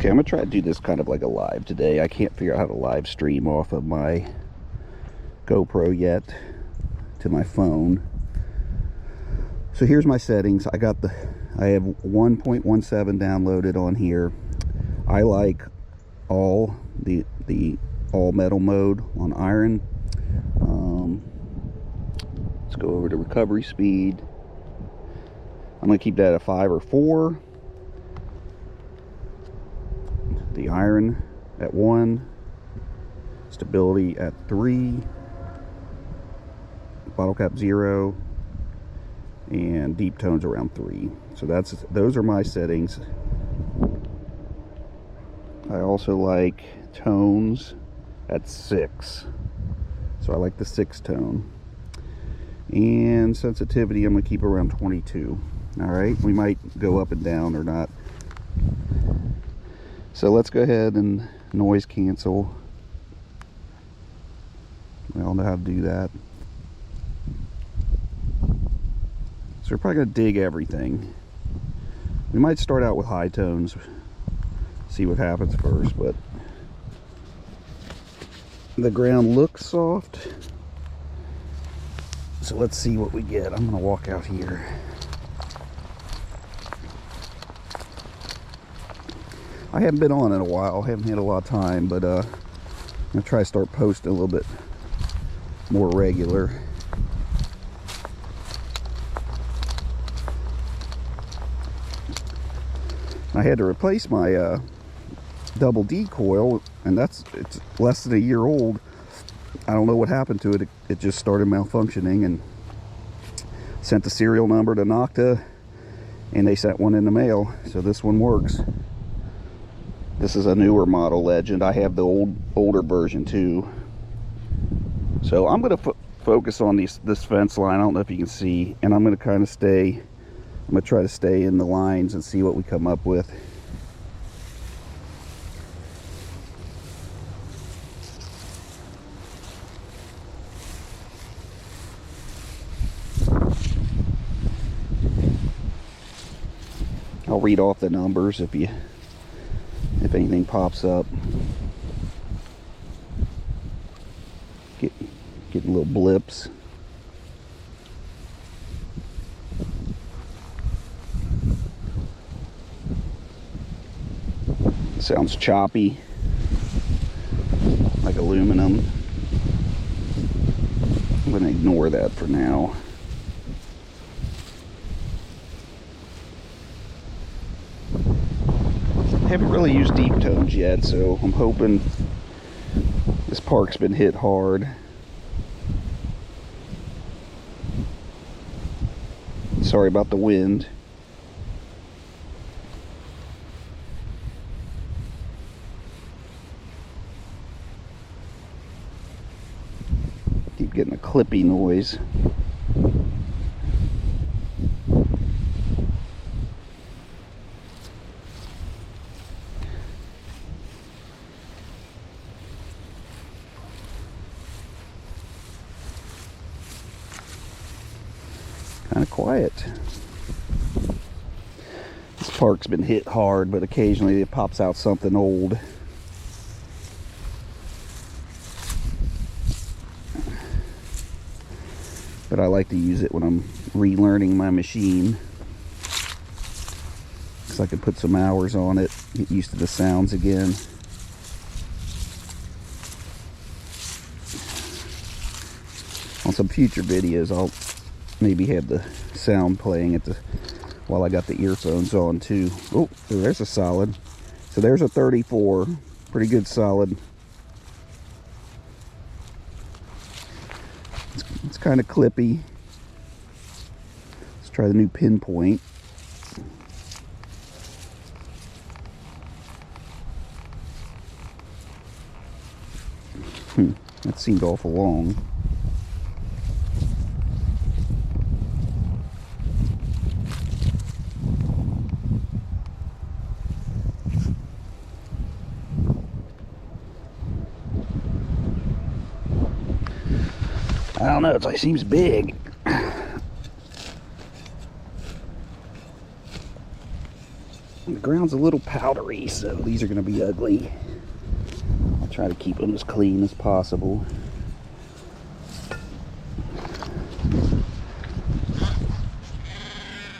Okay, I'm gonna try to do this kind of like a live today. I can't figure out how to live stream off of my GoPro yet to my phone. So here's my settings. I have 1.17 downloaded on here. I like all the all metal mode on iron. Let's go over to recovery speed. I'm gonna keep that at 5 or 4. The iron at 1, stability at 3, bottle cap 0, and deep tones around 3. So those are my settings. I also like tones at 6, so I like the 6 tone. And sensitivity I'm gonna keep around 22. All right, we might go up and down or not. So let's go ahead and noise cancel. We all know how to do that. So we're probably gonna dig everything. We might start out with high tones, see what happens first, but the ground looks soft. So let's see what we get. I'm gonna walk out here. I haven't been on in a while, haven't had a lot of time, but I'm gonna try to start posting a little bit more regular. I had to replace my double D coil, and it's less than a year old. I don't know what happened to it. It just started malfunctioning, and sent the serial number to Nokta, and they sent one in the mail. So this one works. This is a newer model Legend. I have the older version too. So I'm going to focus on this fence line. I don't know if you can see, and I'm going to kind of stay. I'm going to try to stay in the lines and see what we come up with. I'll read off the numbers if anything pops up. Getting little blips. Sounds choppy, like aluminum. I'm going to ignore that for now. I haven't really used deep tones yet, so I'm hoping this park's been hit hard. Sorry about the wind. Keep getting a clippy noise. Kind of quiet. This park's been hit hard, but occasionally it pops out something old. But I like to use it when I'm relearning my machine, because I can put some hours on it, get used to the sounds again. On some future videos, I'll maybe have the sound playing while I got the earphones on too. Oh, there's a solid. So there's a 34, pretty good solid. It's kind of clippy. Let's try the new Pinpoint. That seemed awful long. I don't know, it like seems big. I'm gonna ground's a little powdery, so these are going to be ugly. I'll try to keep them as clean as possible.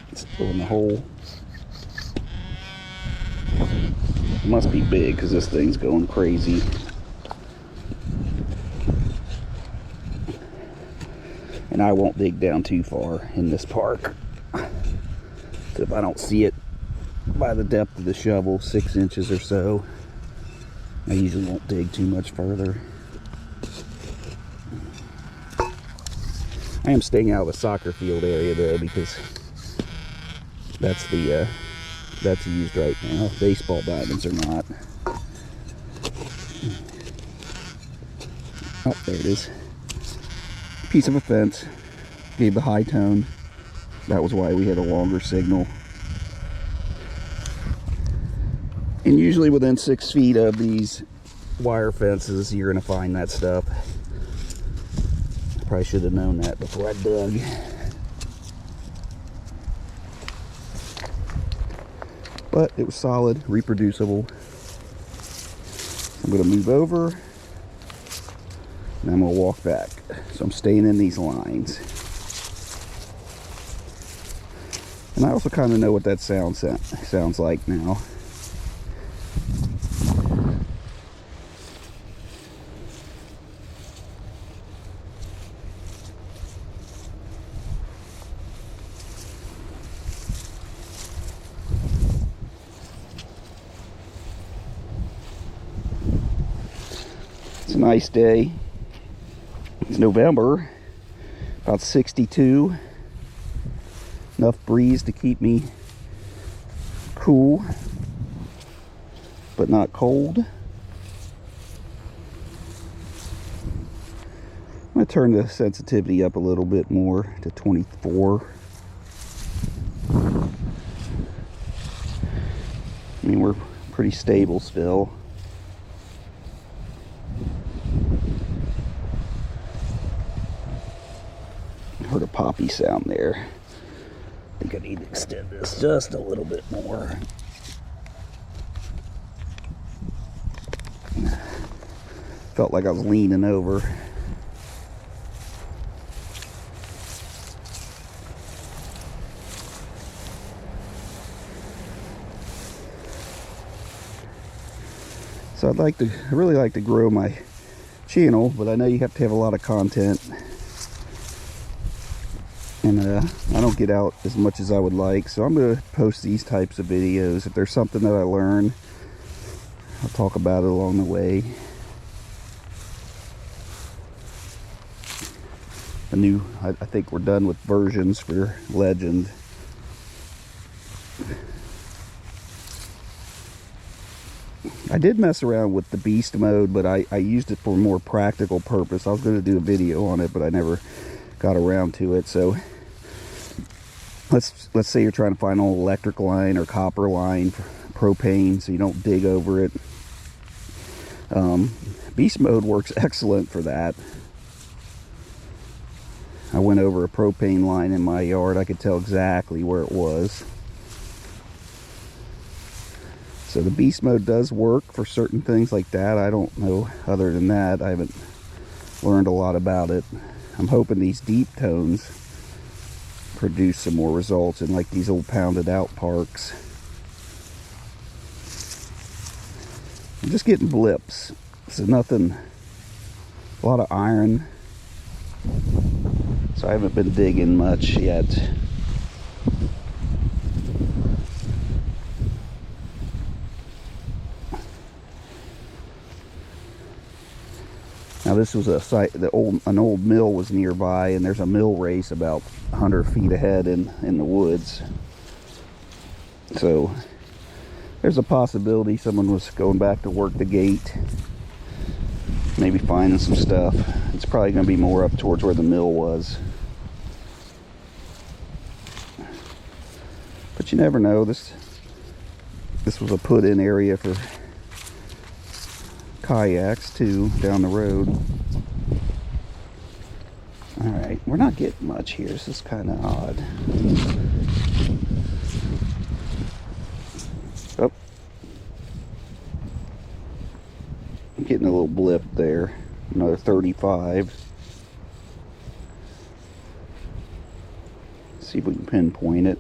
Let's go in the hole. It must be big because this thing's going crazy. And I won't dig down too far in this park. So if I don't see it by the depth of the shovel, 6 inches or so, I usually won't dig too much further. I am staying out of the soccer field area though, because that's used right now. Baseball diamonds are not. Oh, there it is. Piece of a fence. Gave the high tone. That was why we had a longer signal. And usually within 6 feet of these wire fences, you're going to find that stuff. I probably should have known that before I dug. But it was solid, reproducible. I'm going to move over, and I'm going to walk back. So I'm staying in these lines. And I also kind of know what that sounds like now. It's a nice day. It's November, about 62. Enough breeze to keep me cool, but not cold. I'm going to turn the sensitivity up a little bit more to 24. I mean, we're pretty stable still. Heard a poppy sound there. I think I need to extend this just a little bit more. Felt like I was leaning over. So I really like to grow my channel, but I know you have to have a lot of content. And I don't get out as much as I would like, so I'm going to post these types of videos. If there's something that I learn, I'll talk about it along the way. I think we're done with versions for Legend. I did mess around with the beast mode, but I used it for a more practical purpose. I was going to do a video on it, but I never got around to it. So let's say you're trying to find an electric line or copper line for propane, so you don't dig over it. Beast mode works excellent for that. I went over a propane line in my yard. I could tell exactly where it was. So the beast mode does work for certain things like that. I don't know, other than that, I haven't learned a lot about it. I'm hoping these deep tones produce some more results in like these old pounded out parks. I'm just getting blips, so nothing, a lot of iron, so I haven't been digging much yet. Now this was a site, an old mill was nearby, and there's a mill race about 100 feet ahead in the woods. So there's a possibility someone was going back to work the gate, maybe finding some stuff. It's probably going to be more up towards where the mill was. But you never know. This was a put-in area for kayaks too, down the road. All right, we're not getting much here. This is kind of odd. getting a little blip there. Another 35. See if we can pinpoint it.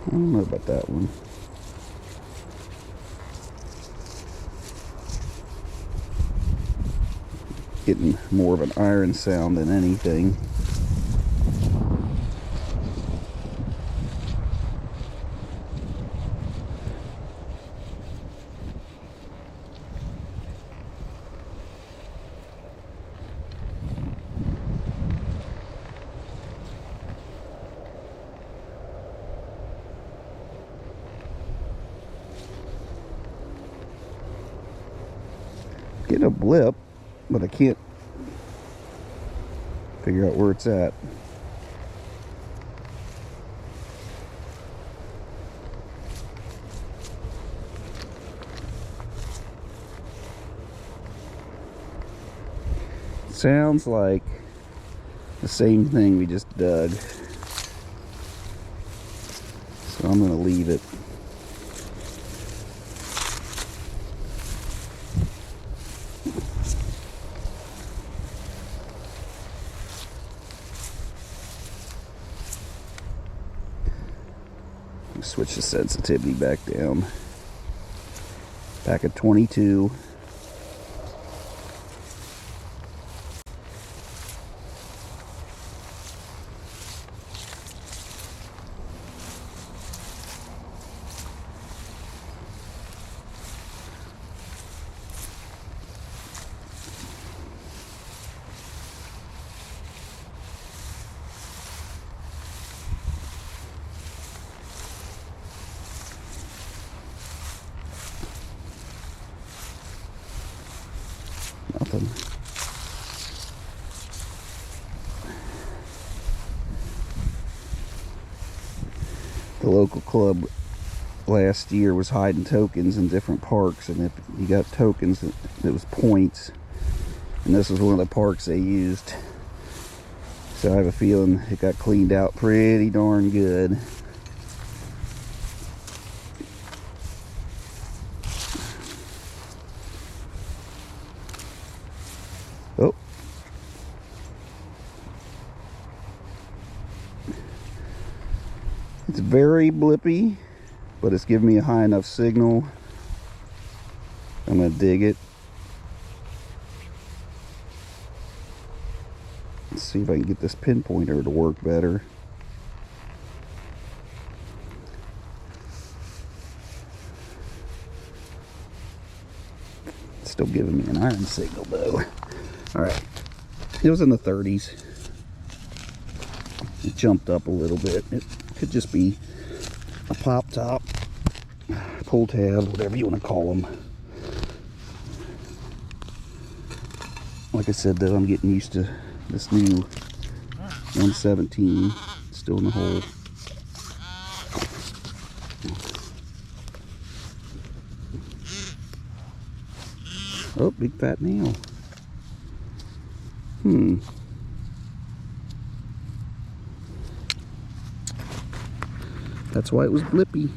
I don't know about that one. Getting more of an iron sound than anything. Getting a blip, but I can't figure out where it's at. Sounds like the same thing we just dug. So I'm going to leave it. Switch the sensitivity back down. Back at 22. Nothing. The local club last year was hiding tokens in different parks, and if you got tokens, it was points, and this was one of the parks they used. So I have a feeling it got cleaned out pretty darn good. Oh. It's very blippy, but it's giving me a high enough signal. I'm going to dig it. Let's see if I can get this pinpointer to work better. It's still giving me an iron signal though. Alright, it was in the 30s. It jumped up a little bit. It could just be a pop top, pull tab, whatever you want to call them. Like I said though, I'm getting used to this new 117. Still in the hole. Oh, big fat nail. That's why it was blippy.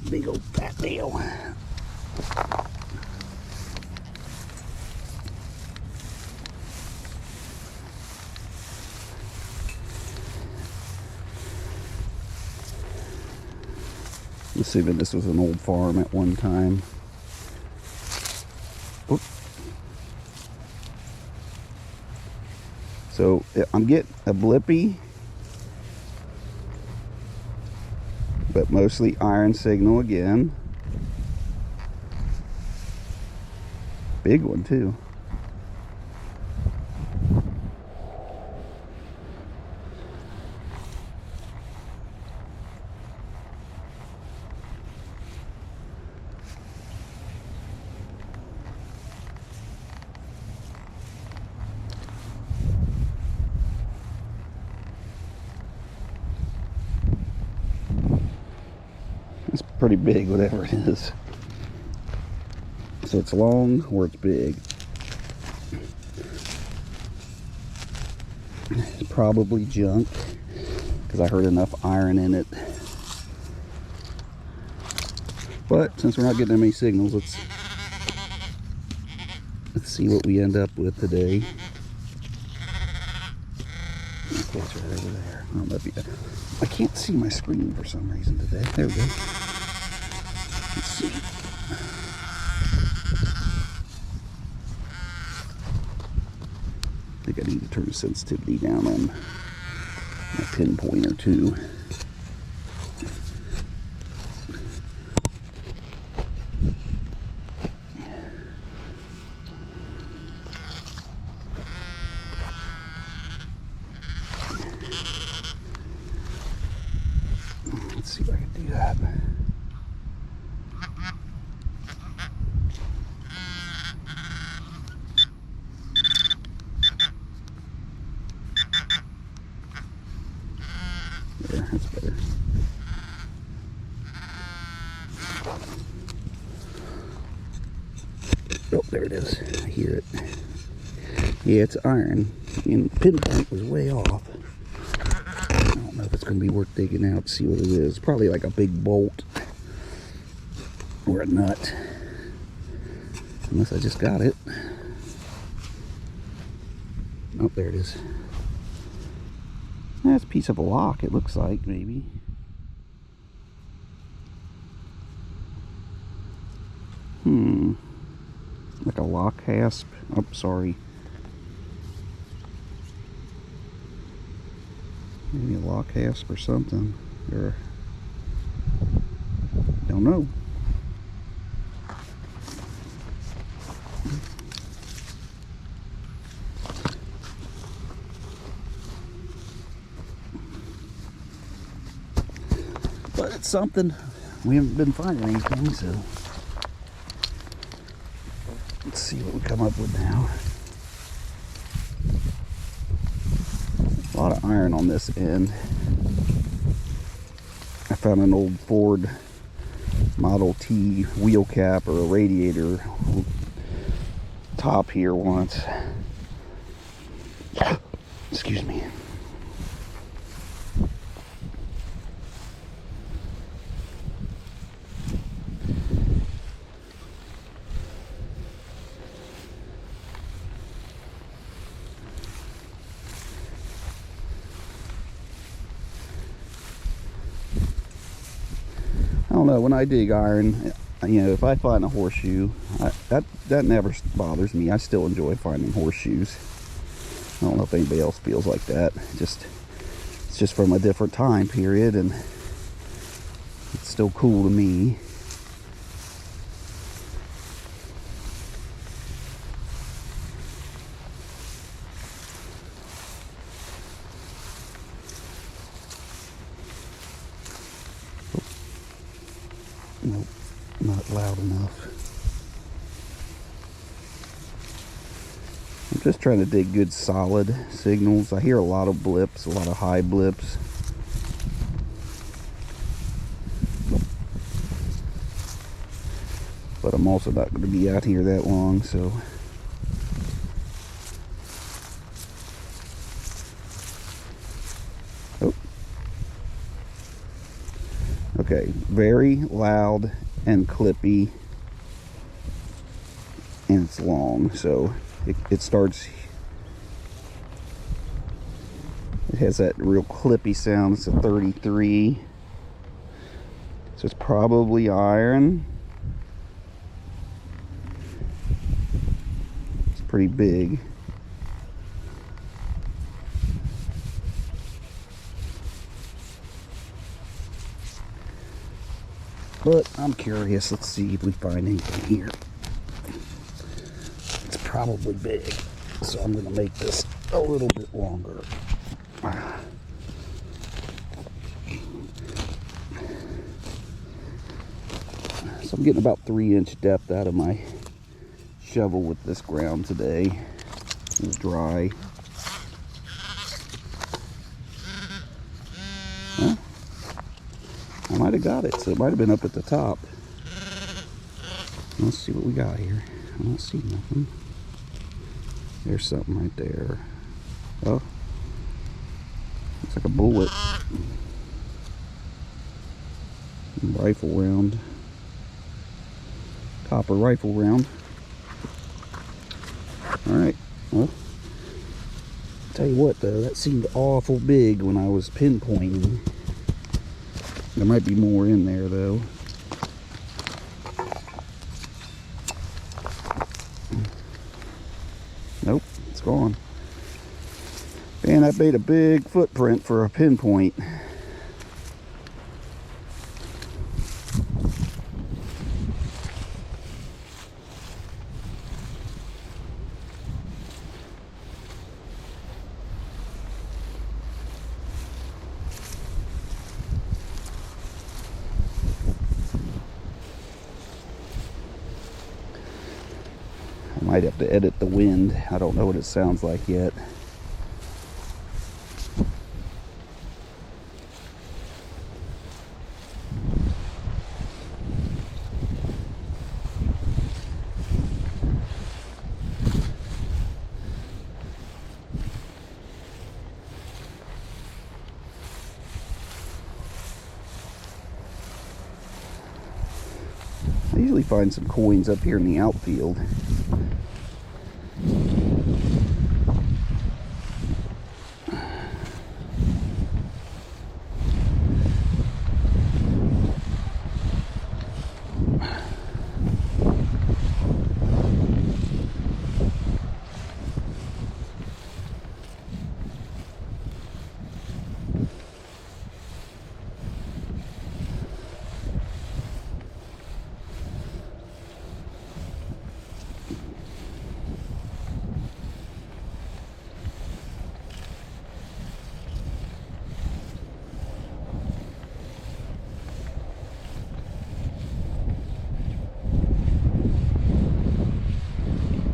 Big old fat nail. Assuming this was an old farm at one time. Oop. So I'm getting a blippy, but mostly iron signal again. Big one too. pretty big, whatever it is. So it's long or it's big. It's probably junk because I heard enough iron in it. But since we're not getting that many signals, let's see what we end up with today. Okay, it's right over there. Oh, that'd be, I can't see my screen for some reason today. There we go. Let's see. I think I need to turn the sensitivity down on my pinpointer too. Let's see if I can do that. There, that's better. Oh, there it is. I hear it. Yeah, it's iron. And pinpoint was way off. I don't know if it's going to be worth digging out to see what it is. Probably like a big bolt or a nut. Unless I just got it. Oh, there it is. That's a piece of a lock, it looks like, maybe. Like a lock hasp. Oh, sorry. Maybe a lock hasp or something. Or don't know. But it's something. We haven't been finding anything, so let's see what we come up with now. A lot of iron on this end. I found an old Ford Model T wheel cap or a radiator top here once. Excuse me. I don't know, when I dig iron, you know, if I find a horseshoe, that never bothers me. I still enjoy finding horseshoes. I don't know if anybody else feels like that. It's just from a different time period, and it's still cool to me. Nope, not loud enough. I'm just trying to dig good solid signals. I hear a lot of blips, a lot of high blips. But I'm also not going to be out here that long, so okay, very loud and clippy, and it's long, so it starts, it has that real clippy sound. It's a 33, so it's probably iron. It's pretty big. But I'm curious. Let's see if we find anything here. It's probably big, so I'm going to make this a little bit longer. So I'm getting about 3-inch depth out of my shovel with this ground today. It's dry. Well, I might have got it, so it might have been up at the top. Let's see what we got here. I don't see nothing. There's something right there. Oh, looks like a bullet. Rifle round. Copper rifle round. Alright, well, tell you what though, that seemed awful big when I was pinpointing. There might be more in there though. Nope, it's gone. And that made a big footprint for a pinpoint. I might have to edit the wind. I don't know what it sounds like yet. I usually find some coins up here in the outfield.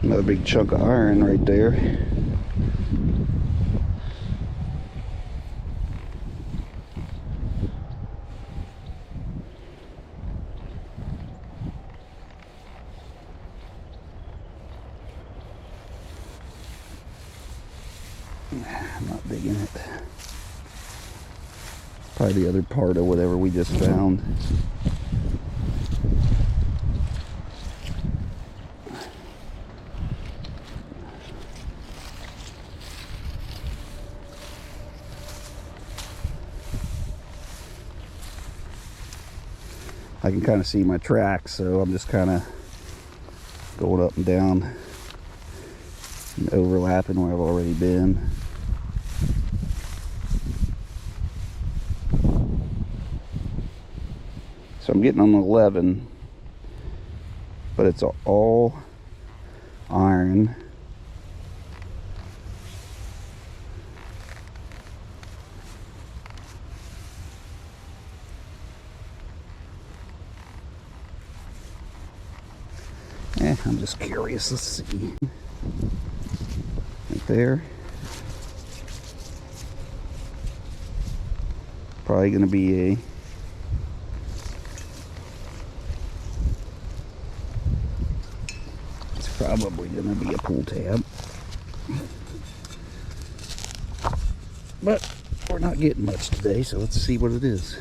Another big chunk of iron right there. I'm not digging it. Probably the other part of whatever we just found. I can kind of see my tracks, so I'm just kind of going up and down and overlapping where I've already been. So I'm getting on 11, but it's all iron. I'm just curious. Let's see. Right there. Probably going to be a probably going to be a pull tab. But we're not getting much today, so let's see what it is.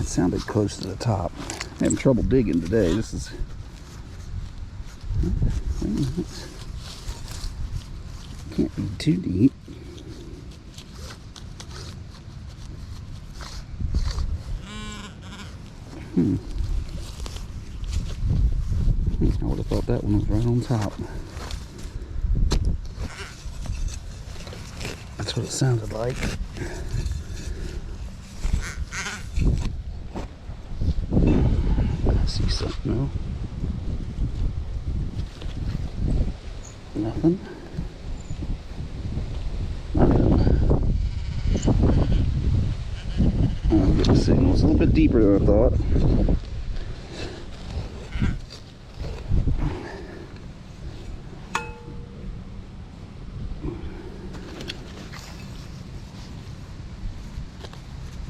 It sounded close to the top. I'm having trouble digging today. This is... can't be too deep. I would have thought that one was right on top. That's what it sounded like. I see something though. Nothing. Nothing. I'm getting signals a little bit deeper than I thought.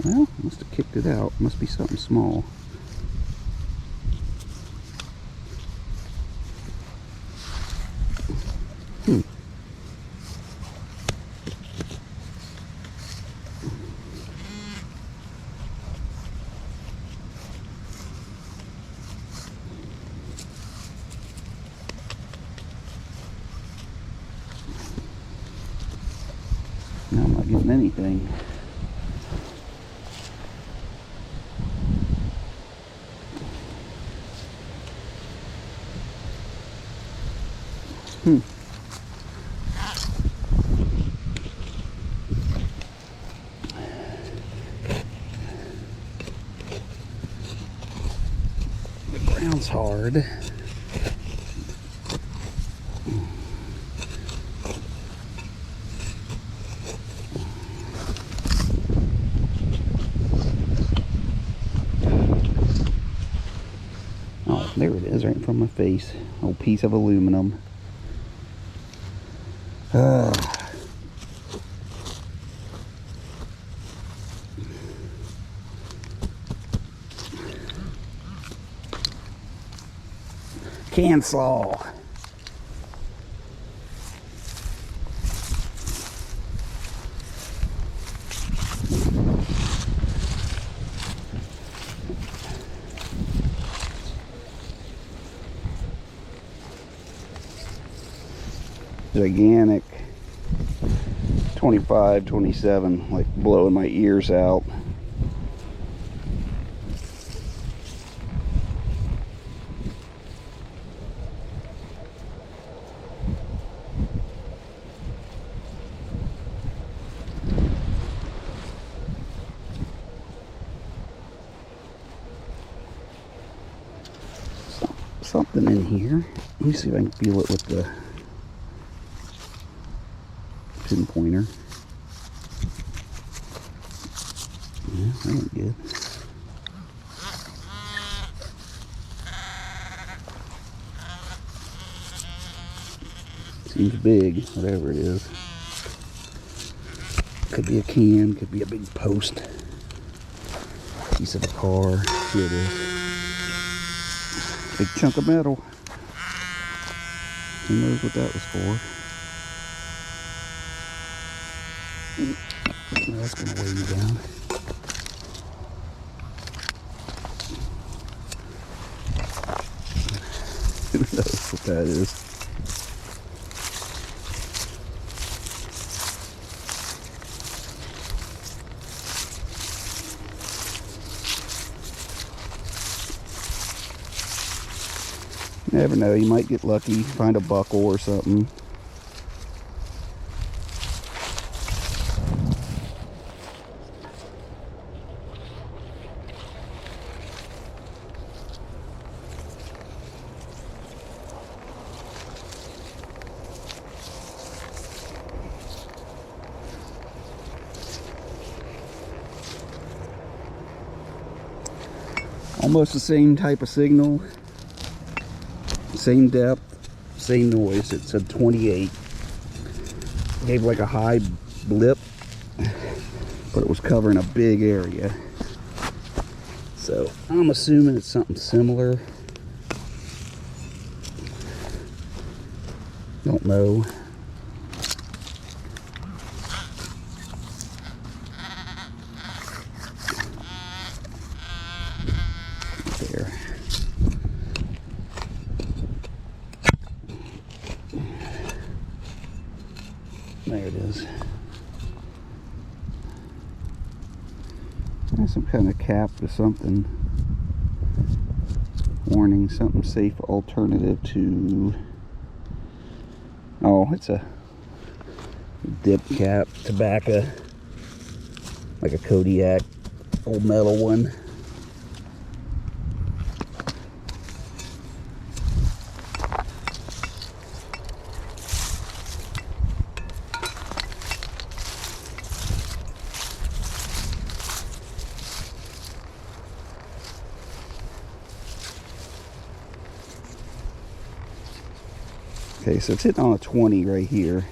Well, must have kicked it out. Must be something small. No, I'm not getting anything. The ground's hard. Oh, there it is, right in front of my face. Old piece of aluminum. Can slaw. Gigantic 25, 27, like blowing my ears out. Something in here. Let me see if I can feel it with the pinpointer. Yeah, that ain't good. Seems big, whatever it is. Could be a can, could be a big post. Piece of a car. Here it is. Big chunk of metal. Who knows what that was for? That's going to weigh you down. Who knows what that is? Never know, you might get lucky, find a buckle or something. Almost the same type of signal. Same depth, same noise. It said 28. Gave like a high blip, but it was covering a big area. So I'm assuming it's something similar. Don't know. There. There it is. There's some kind of cap to something. Warning, something safe alternative to... Oh, it's a dip cap, tobacco, like a Kodiak, old metal one. Okay, so it's hitting on a 20 right here,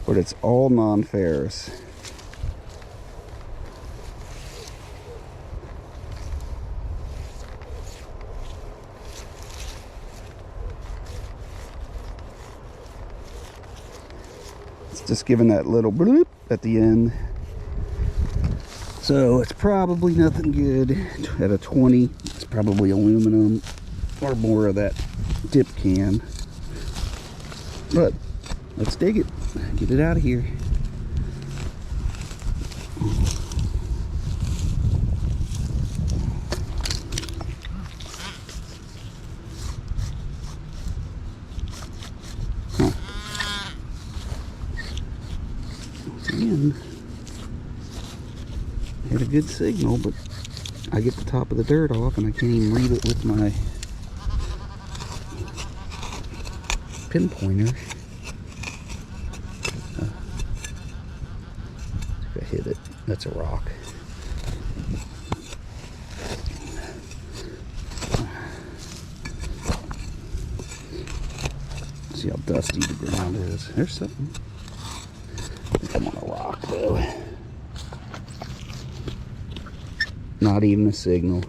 but it's all non-ferrous. It's just giving that little bloop at the end. So it's probably nothing good. At a 20, it's probably aluminum or more of that dip can. But let's dig it, get it out of here. Again, had a good signal, but I get the top of the dirt off and I can't even read it with my pinpointer. If I hit it, that's a rock. See how dusty the ground is. There's something. I think I'm on a rock though. Not even a signal.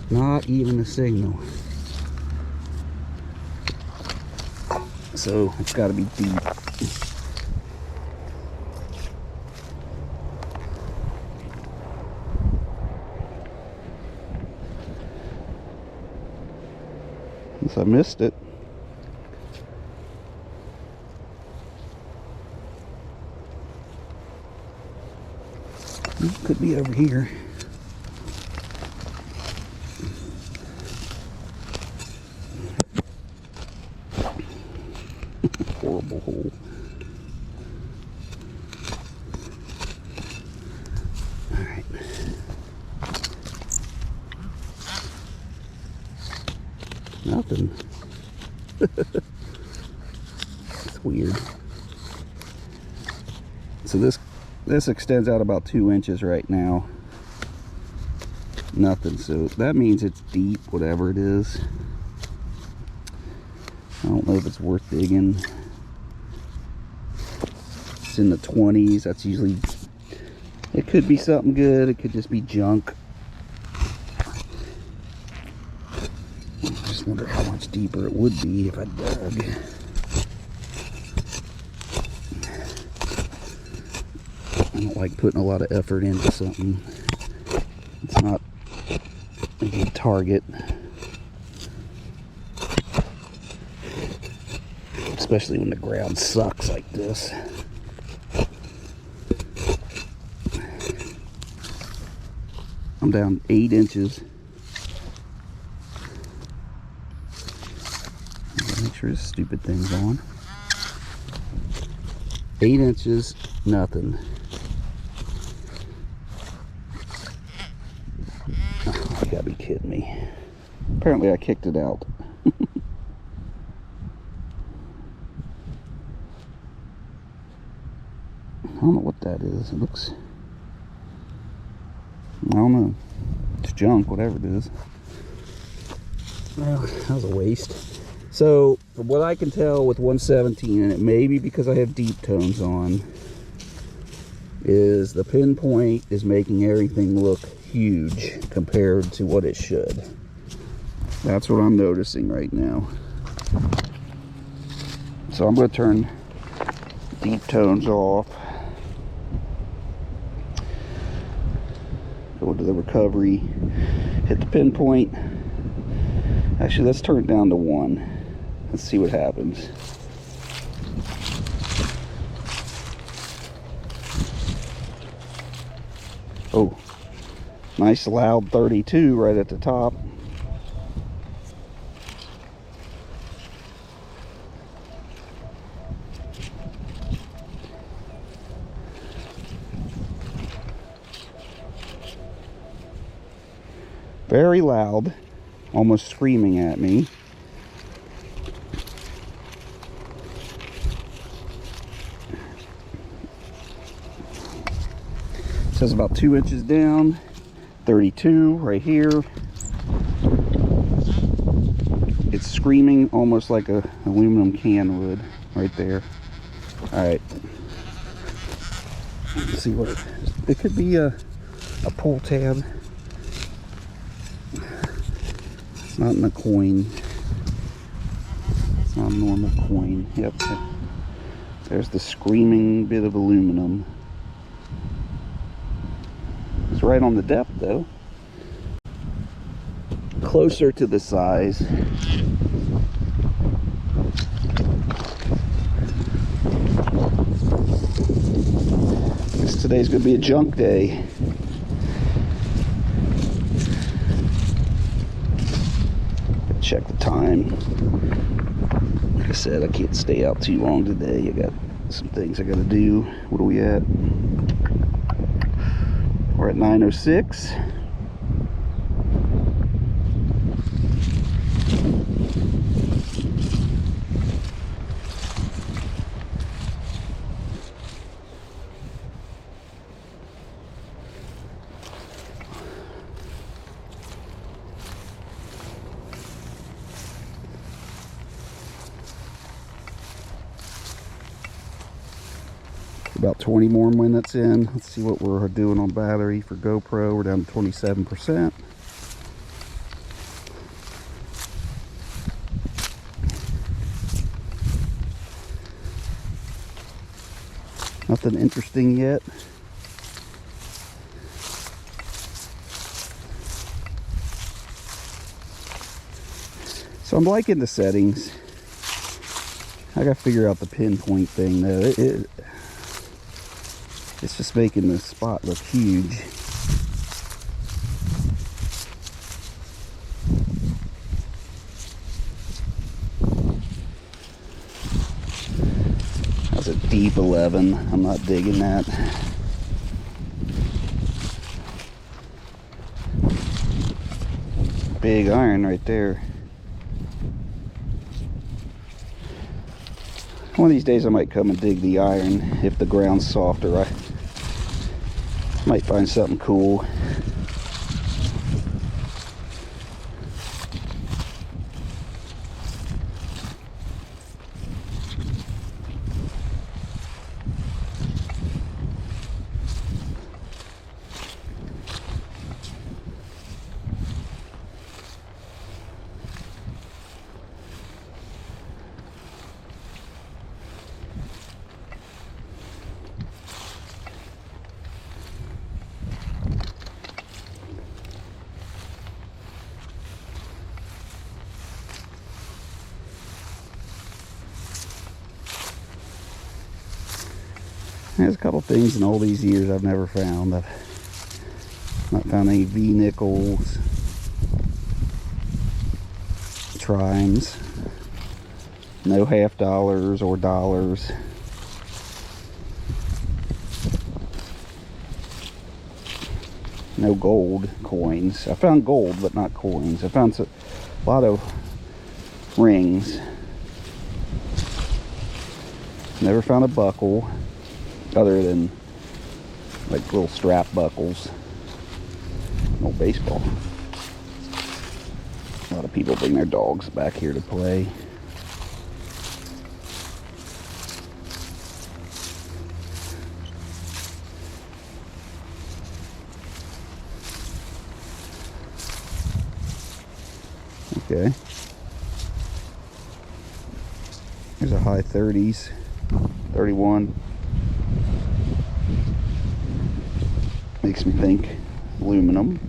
Not even a signal. So it's got to be deep. Since I missed it. Could be over here. Horrible hole. All right. Nothing. It's weird. So this extends out about 2 inches right now. Nothing, so that means it's deep, whatever it is. I don't know if it's worth digging. It's in the 20s. That's usually, it could be something good, it could just be junk. I just wonder how much deeper it would be if I dug. I don't like putting a lot of effort into something. It's not a good target. Especially when the ground sucks like this. I'm down 8 inches. Make sure this stupid thing's on. 8 inches, nothing. Oh, you gotta be kidding me. Apparently I kicked it out. I don't know what that is. It looks, I don't know. It's junk, whatever it is. Well, that was a waste. So, from what I can tell with 117, and it may be because I have deep tones on, is the pinpoint is making everything look huge compared to what it should. That's what I'm noticing right now. So I'm going to turn deep tones off. Go to the recovery. Hit the pinpoint. Actually, let's turn it down to 1. Let's see what happens. Oh, nice loud 32 right at the top. Very loud, almost screaming at me. It says about 2 inches down, 32 right here. It's screaming almost like a aluminum can would right there. All right, let's see what it could be. A pull tab. It's not in a coin. It's not a normal coin. Yep. There's the screaming bit of aluminum. It's right on the depth though. Closer to the size. Guess today's gonna be a junk day. Check the time. Like I said, I can't stay out too long today. I got some things I gotta do. What are we at? We're at 9:06. About 20 more minutes in. Let's see what we're doing on battery for GoPro. We're down to 27%. Nothing interesting yet. So I'm liking the settings. I gotta figure out the pinpoint thing though. It's just making the spot look huge. That's a deep 11. I'm not digging that. Big iron right there. One of these days I might come and dig the iron if the ground's softer. I might find something cool. There's a couple things in all these years I've never found. I've not found any V-nickels, trimes, no half dollars or dollars. No gold coins. I found gold, but not coins. I found a lot of rings. Never found a buckle, other than like little strap buckles. No baseball. A lot of people bring their dogs back here to play. Okay. There's a high 30s, 31. Makes me think aluminum.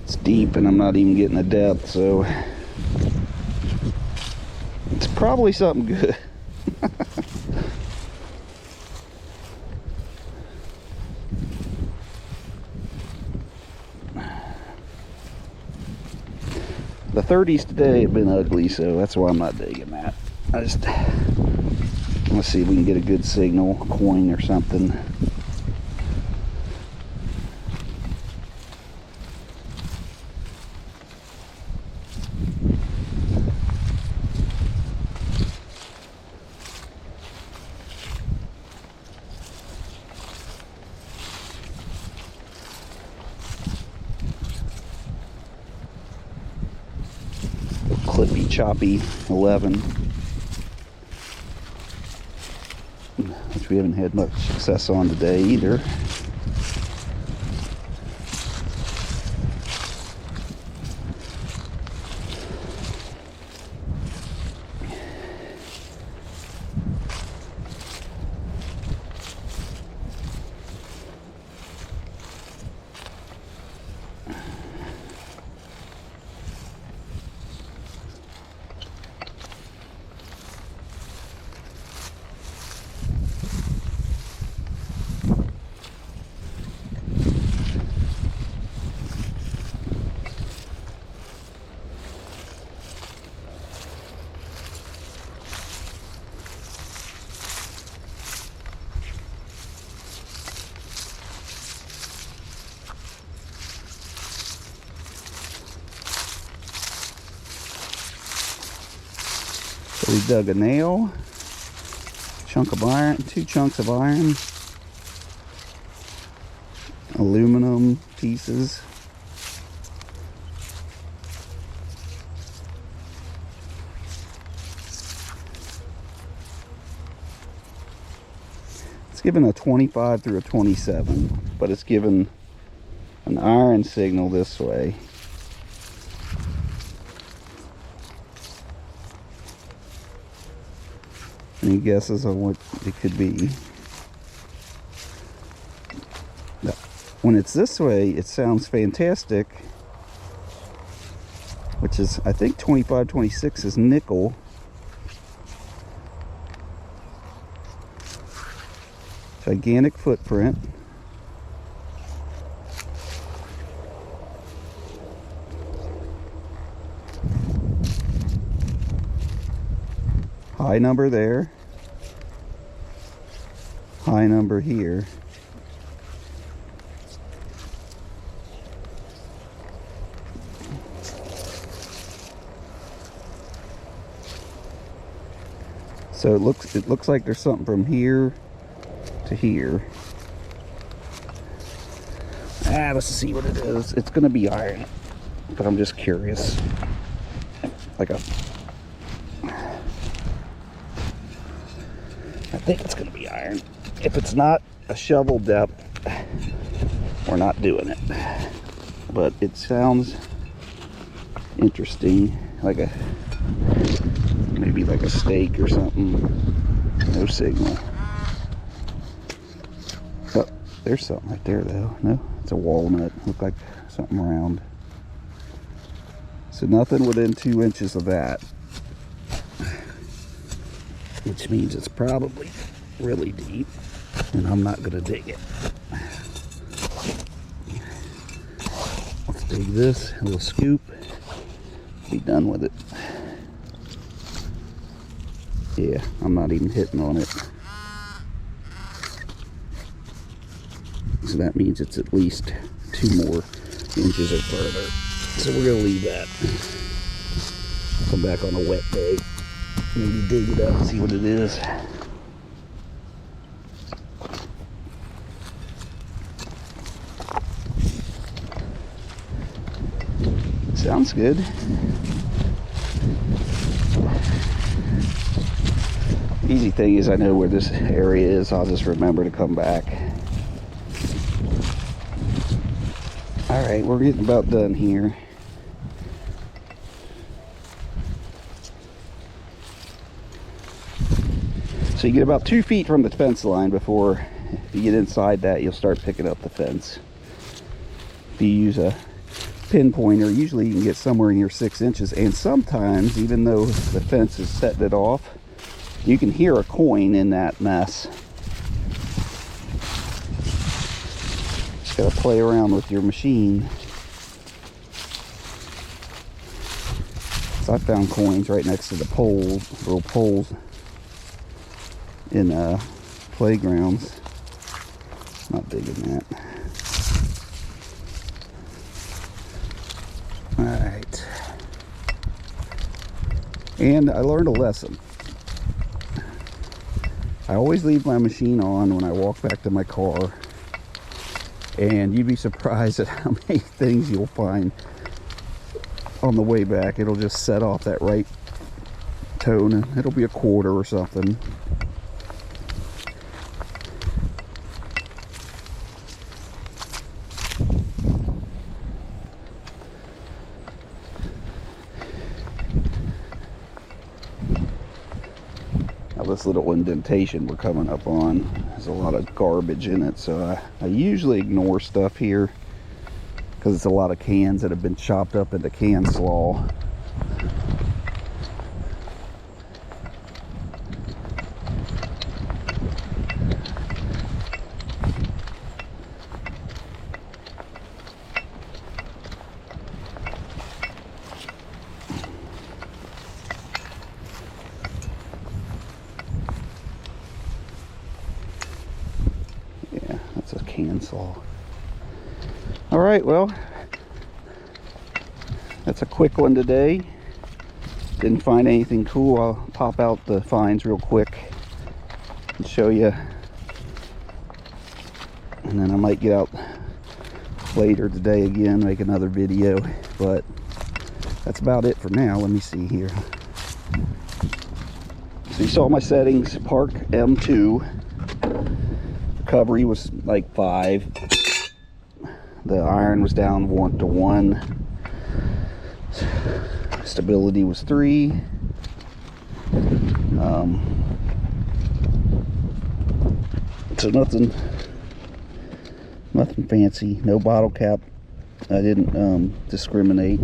It's deep and I'm not even getting the depth, so it's probably something good. The 30s today have been ugly, so that's why I'm not digging that. I just want to see if we can get a good signal, a coin or something. Clippy choppy 11. which we haven't had much success on today either. So we dug a nail, chunk of iron, 2 chunks of iron, aluminum pieces, it's given a 25 through a 27, but it's given an iron signal this way. Any guesses on what it could be? When it's this way, it sounds fantastic, which is, I think 2526 is nickel. Gigantic footprint. High number there, high number here. So it looks like there's something from here to here. Let's see what it is. It's gonna be iron, but I'm just curious. I think it's going to be iron. If it's not a shovel depth, we're not doing it. But it sounds interesting, maybe like a stake or something. No signal. Oh, there's something right there though. No, it's a walnut. Look like something round. So nothing within 2 inches of that, which means it's probably really deep, and I'm not going to dig it. Let's dig this, a little scoop, be done with it. Yeah, I'm not even hitting on it. So that means it's at least 2 more inches or further. So we're going to leave that. Come back on a wet day. Maybe dig it up and see what it is. Sounds good. Easy thing is I know where this area is. I'll just remember to come back. Alright, we're getting about done here. So you get about 2 feet from the fence line before you get inside that, you'll start picking up the fence. If you use a pinpointer, usually you can get somewhere near 6 inches, and sometimes, even though the fence is setting it off, you can hear a coin in that mess. Just gotta play around with your machine. So I found coins right next to the poles, little poles in playgrounds. Not digging that. Alright. And I learned a lesson. I always leave my machine on when I walk back to my car. And you'd be surprised at how many things you'll find on the way back. It'll just set off that right tone, and it'll be a quarter or something. this little indentation we're coming up on. There's a lot of garbage in it, so I usually ignore stuff here because it's a lot of cans that have been chopped up into can slaw. That's a can saw. All right, well, that's a quick one today. Didn't find anything cool. I'll pop out the finds real quick and show you, and then I might get out later today again, make another video, but that's about it for now. Let me see here. So you saw my settings: park M2, recovery was like 5, the iron was down 1 to 1, stability was 3, so nothing fancy. No bottle cap. I didn't discriminate.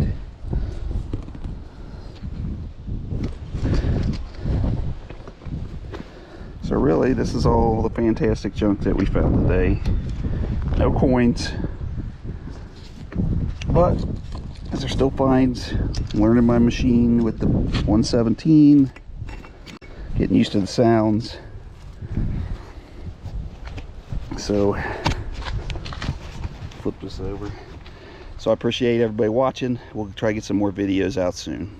So really, this is all the fantastic junk that we found today. No coins, but these are still finds. Learning my machine with the 117, getting used to the sounds. So flip this over. So I appreciate everybody watching. We'll try to get some more videos out soon.